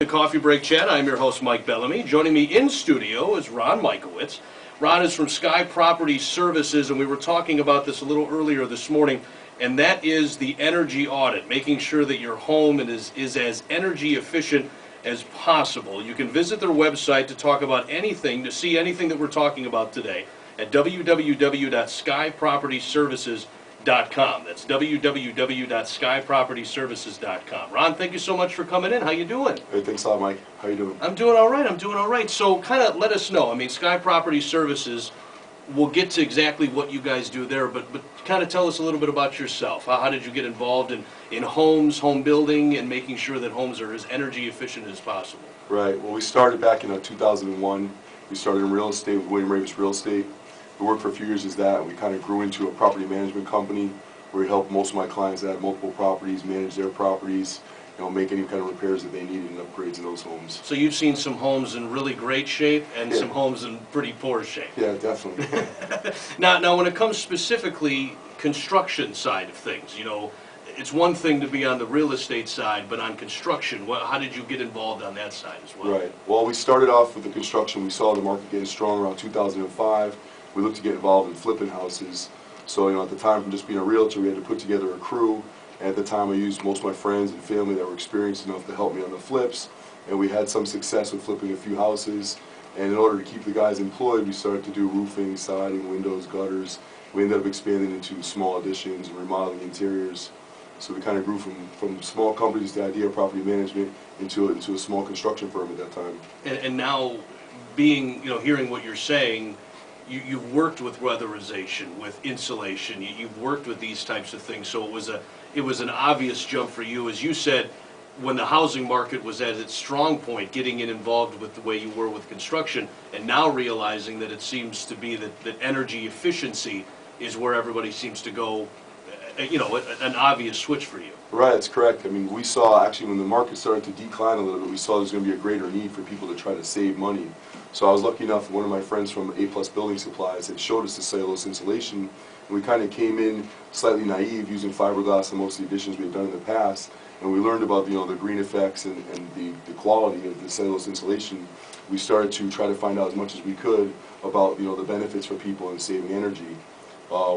The Coffee Break Chat. I'm your host, Mike Bellamy. Joining me in studio is Ron Michaelwitz. Ron is from Sky Property Services, and we were talking about this a little earlier this morning, and that is the energy audit, making sure that your home is as energy efficient as possible. You can visit their website to talk about anything, to see anything that we're talking about today at www.skypropertyservices.com. That's www.skypropertyservices.com. Ron, thank you so much for coming in. How you doing? Hey, thanks a lot, Mike. How you doing? I'm doing all right. I'm doing all right. So kind of let us know. I mean, Sky Property Services, we'll get to exactly what you guys do there, but kind of tell us a little bit about yourself. How did you get involved in homes, home building, and making sure that homes are as energy efficient as possible? Right. Well, we started back in 2001. We started in real estate with William Ravis Real Estate. We worked for a few years as that, and we kind of grew into a property management company where we helped most of my clients that have multiple properties manage their properties, make any kind of repairs that they needed and upgrades in those homes. So you've seen some homes in really great shape and some homes in pretty poor shape. Yeah, definitely. Now, when it comes specifically construction side of things, it's one thing to be on the real estate side, but on construction, how did you get involved on that side as well? Right. Well, we started off with the construction. We saw the market getting strong around 2005. We looked to get involved in flipping houses. So, at the time, from just being a realtor, we had to put together a crew. And at the time, I used most of my friends and family that were experienced enough to help me on the flips. And we had some success with flipping a few houses. And in order to keep the guys employed, we started to do roofing, siding, windows, gutters. We ended up expanding into small additions and remodeling interiors. So we kind of grew from small companies, the idea of property management, into a small construction firm at that time. And now, hearing what you're saying, you've worked with weatherization, with insulation. You've worked with these types of things, so it was an obvious jump for you, as you said, when the housing market was at its strong point, getting involved with the way you were with construction, and now realizing that it seems to be that energy efficiency is where everybody seems to go. An obvious switch for you. Right, that's correct. I mean, we saw actually when the market started to decline a little bit, we saw there's going to be a greater need for people to try to save money. So I was lucky enough, one of my friends from A+ Building Supplies had showed us the cellulose insulation, and we kind of came in slightly naive using fiberglass and most of the additions we had done in the past, and we learned about the green effects and the quality of the cellulose insulation. We started to try to find out as much as we could about the benefits for people and saving energy.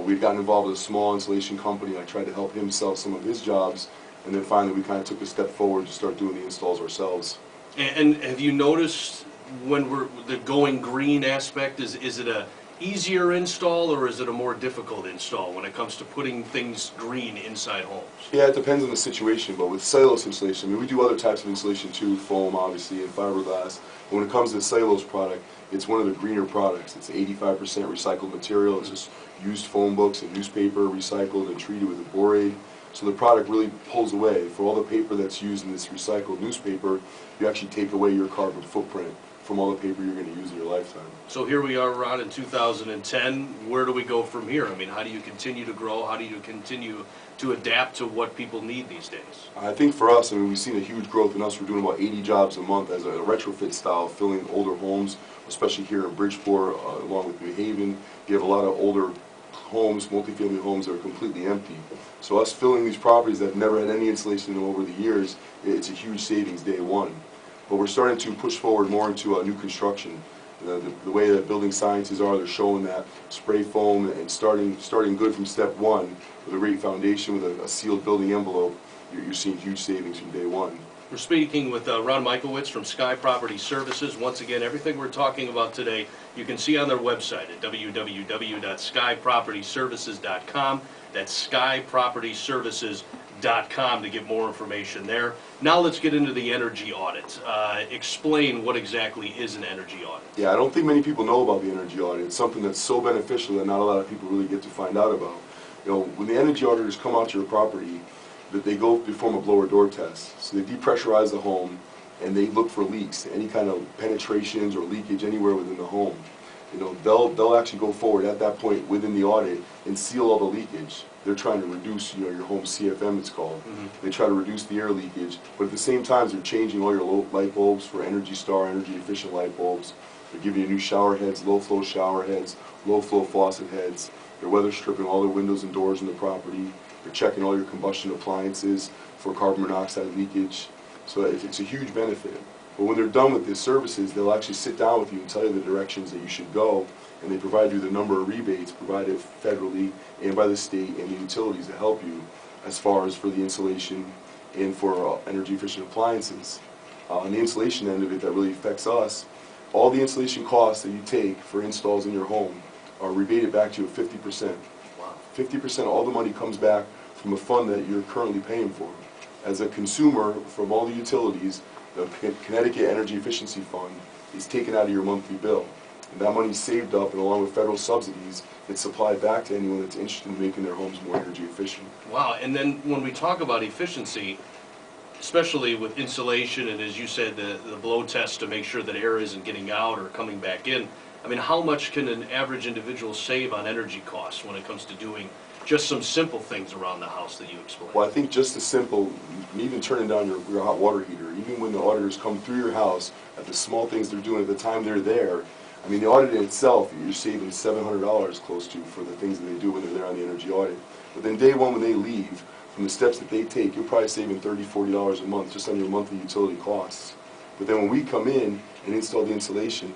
We'd gotten involved with a small insulation company. I tried to help him sell some of his jobs, and then finally we kind of took a step forward to start doing the installs ourselves. And have you noticed when the going green aspect, is it a easier install or is it a more difficult install when it comes to putting things green inside homes? Yeah, it depends on the situation, but with cellulose insulation, I mean, we do other types of insulation too, foam obviously and fiberglass. But when it comes to the cellulose product, it's one of the greener products. It's 85% recycled material. It's just used phone books and newspaper recycled and treated with a borate. So the product really pulls away. For all the paper that's used in this recycled newspaper, you actually take away your carbon footprint from all the paper you're going to use in your lifetime. So here we are, Ron, in 2010. Where do we go from here? I mean, how do you continue to grow? How do you continue to adapt to what people need these days? I think for us, we've seen a huge growth in us. We're doing about 80 jobs a month as a retrofit style, filling older homes, especially here in Bridgeport, along with New Haven. You have a lot of older homes, multifamily homes that are completely empty. So us filling these properties that have never had any insulation in them over the years, it's a huge savings day one. But we're starting to push forward more into new construction. The way that building sciences are, they're showing that spray foam and starting good from step one with a great foundation with a sealed building envelope, you're seeing huge savings from day one. We're speaking with Ron Michaelwitz from Sky Property Services. Once again, everything we're talking about today, you can see on their website at www.skypropertyservices.com. That's skypropertyservices.com to get more information there. Now let's get into the energy audit. Explain what exactly is an energy audit. Yeah, I don't think many people know about the energy audit. It's something that's so beneficial that not a lot of people really get to find out about. When the energy auditors come out to your property, that they perform a blower door test. So they depressurize the home and they look for leaks, any kind of penetrations or leakage anywhere within the home. They'll actually go forward at that point within the audit and seal all the leakage. They're trying to reduce, your home CFM it's called. They try to reduce the air leakage, but at the same time they're changing all your light bulbs for Energy Star, energy efficient light bulbs. They're giving you new shower heads, low flow shower heads, low flow faucet heads. They're weather stripping all the windows and doors in the property. They're checking all your combustion appliances for carbon monoxide leakage. So it's a huge benefit. But when they're done with the services, they'll actually sit down with you and tell you the directions that you should go, and they provide you the number of rebates provided federally and by the state and the utilities to help you as far as for the insulation and for energy efficient appliances. On the insulation end of it that really affects us, all the insulation costs that you take for installs in your home are rebated back to you at 50%. Wow. 50% of all the money comes back from a fund that you're currently paying for. As a consumer, from all the utilities, the Connecticut Energy Efficiency Fund is taken out of your monthly bill. And that money is saved up, and along with federal subsidies, it's supplied back to anyone that's interested in making their homes more energy efficient. Wow, and then when we talk about efficiency, especially with insulation and, as you said, the blow test to make sure that air isn't getting out or coming back in, I mean, how much can an average individual save on energy costs when it comes to doing just some simple things around the house that you explained? Well, I think just as simple, even turning down your hot water heater, even when the auditors come through your house, at the small things they're doing at the time they're there, I mean, the audit in itself, you're saving $700 close to for the things that they do when they're there on the energy audit. But then day one when they leave, from the steps that they take, you're probably saving $30, $40 a month just on your monthly utility costs. But then when we come in and install the insulation,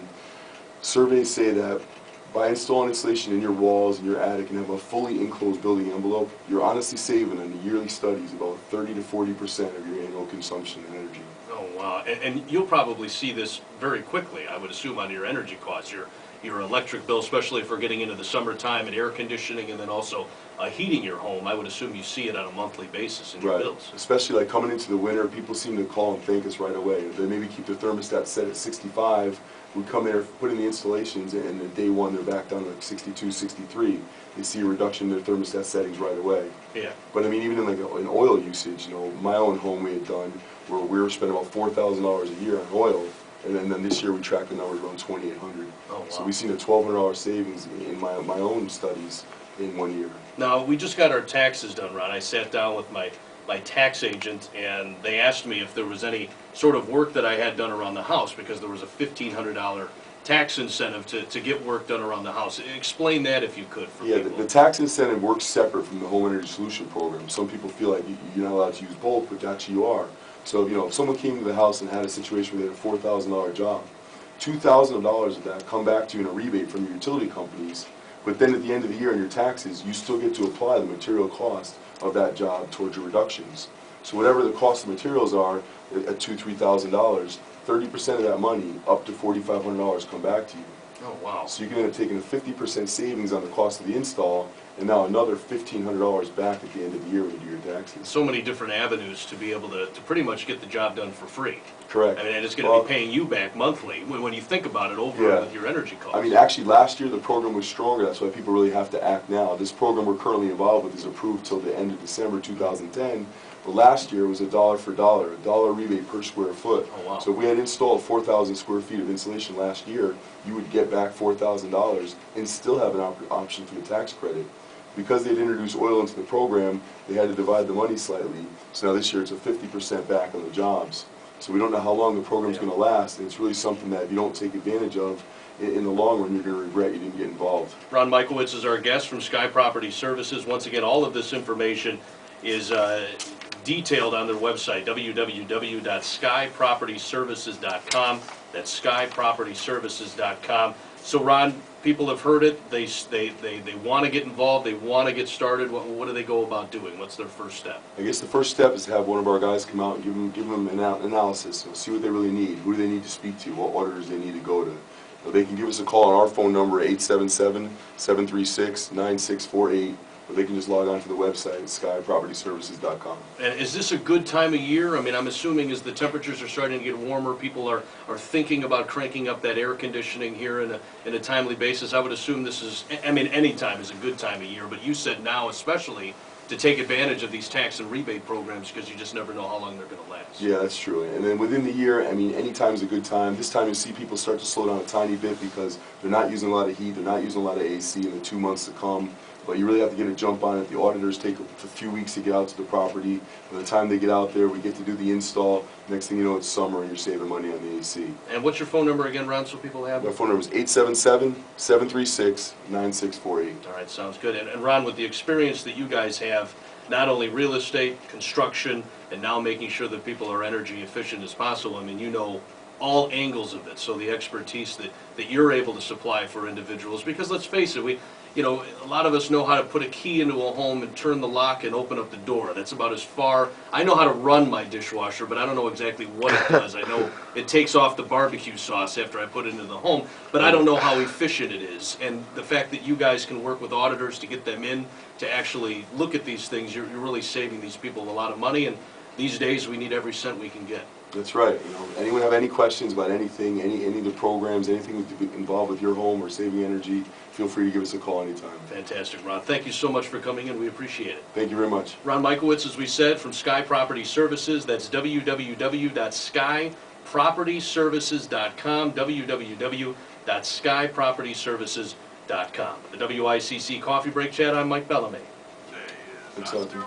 surveys say that by installing insulation in your walls and your attic and have a fully enclosed building envelope, you're honestly saving in the yearly studies about 30 to 40% of your annual consumption in energy. Oh, wow. And you'll probably see this very quickly, I would assume, on your energy costs, your electric bill, especially if we're getting into the summertime and air conditioning and then also heating your home. I would assume you see it on a monthly basis in your bills. Especially like coming into the winter, people seem to call and thank us right away. They maybe keep their thermostat set at 65. We come in, put in the installations, and then day one they're back down to like 62, 63. They see a reduction in their thermostat settings right away. Yeah. But I mean, even in like in oil usage, you know, my own home we had done where we were spending about $4,000 a year on oil, and then this year we tracked the numbers around $2,800. Oh, wow. So we've seen a $1,200 savings in my own studies in 1 year. Now, we just got our taxes done, Ron. I sat down with my tax agent, and they asked me if there was any sort of work that I had done around the house, because there was a $1,500 tax incentive to get work done around the house. Explain that if you could for Yeah, people. the tax incentive works separate from the Home Energy Solution Program. Some people feel like you're not allowed to use both, but actually you are. So, you know, if someone came to the house and had a situation where they had a $4,000 job, $2,000 of that come back to you in a rebate from your utility companies, but then at the end of the year in your taxes, you still get to apply the material cost of that job towards your reductions. So whatever the cost of materials are at $2,000, $3,000, 30% of that money, up to $4,500, come back to you. Oh, wow. So you can end up taking a 50% savings on the cost of the install, and now another $1,500 back at the end of the year when you do your taxes. So many different avenues to be able to pretty much get the job done for free. Correct. I mean, and it's going to be paying you back monthly when you think about it over with your energy costs. I mean, actually, last year the program was stronger. That's why people really have to act now. This program we're currently involved with is approved till the end of December 2010. But last year was a dollar for dollar, a dollar rebate per square foot. Oh, wow. So if we had installed 4,000 square feet of insulation last year, you would get back $4,000 and still have an option for the tax credit. Because they'd introduced oil into the program, they had to divide the money slightly. So now this year it's a 50% back on the jobs. So we don't know how long the program's going to last, and it's really something that if you don't take advantage of, in the long run, you're going to regret you didn't get involved. Ron Michaelwitz is our guest from Sky Property Services. Once again, all of this information is detailed on their website, www.skypropertyservices.com. That's skypropertyservices.com. So, Ron, people have heard it. They want to get involved. They want to get started. What do they go about doing? What's their first step? I guess the first step is to have one of our guys come out and give them an analysis, see what they really need, who do they need to speak to, what auditors they need to go to. They can give us a call on our phone number, 877-736-9648, or they can just log on to the website, skypropertyservices.com. And is this a good time of year? I mean, I'm assuming as the temperatures are starting to get warmer, people are thinking about cranking up that air conditioning here in a timely basis. I would assume this is, I mean, any time is a good time of year, but you said now especially to take advantage of these tax and rebate programs, because you just never know how long they're going to last. Yeah, that's true. And then within the year, I mean, any time is a good time. This time you see people start to slow down a tiny bit because they're not using a lot of heat, they're not using a lot of AC in the 2 months to come. But you really have to get a jump on it. The auditors take a few weeks to get out to the property. By the time they get out there, we get to do the install. Next thing you know, it's summer and you're saving money on the AC. And what's your phone number again, Ron, so people have it? My phone number is 877-736-9648. All right, sounds good. And Ron, with the experience that you guys have, not only real estate, construction, and now making sure that people are energy efficient as possible. I mean, you know all angles of it, so the expertise that you're able to supply for individuals, because let's face it, a lot of us know how to put a key into a home and turn the lock and open up the door. That's about as far. I know how to run my dishwasher, but I don't know exactly what it does. I know it takes off the barbecue sauce after I put it into the home, but I don't know how efficient it is. And the fact that you guys can work with auditors to get them in to actually look at these things, you're really saving these people a lot of money, and these days we need every cent we can get. That's right. Anyone have any questions about anything, any of the programs, anything involved with your home or saving energy, feel free to give us a call anytime. Fantastic, Ron. Thank you so much for coming in. We appreciate it. Thank you very much. Ron Michaelwitz, as we said, from Sky Property Services. That's www.skypropertyservices.com, www.skypropertyservices.com. The WICC Coffee Break Chat, I'm Mike Bellamy. Thanks, Audrey.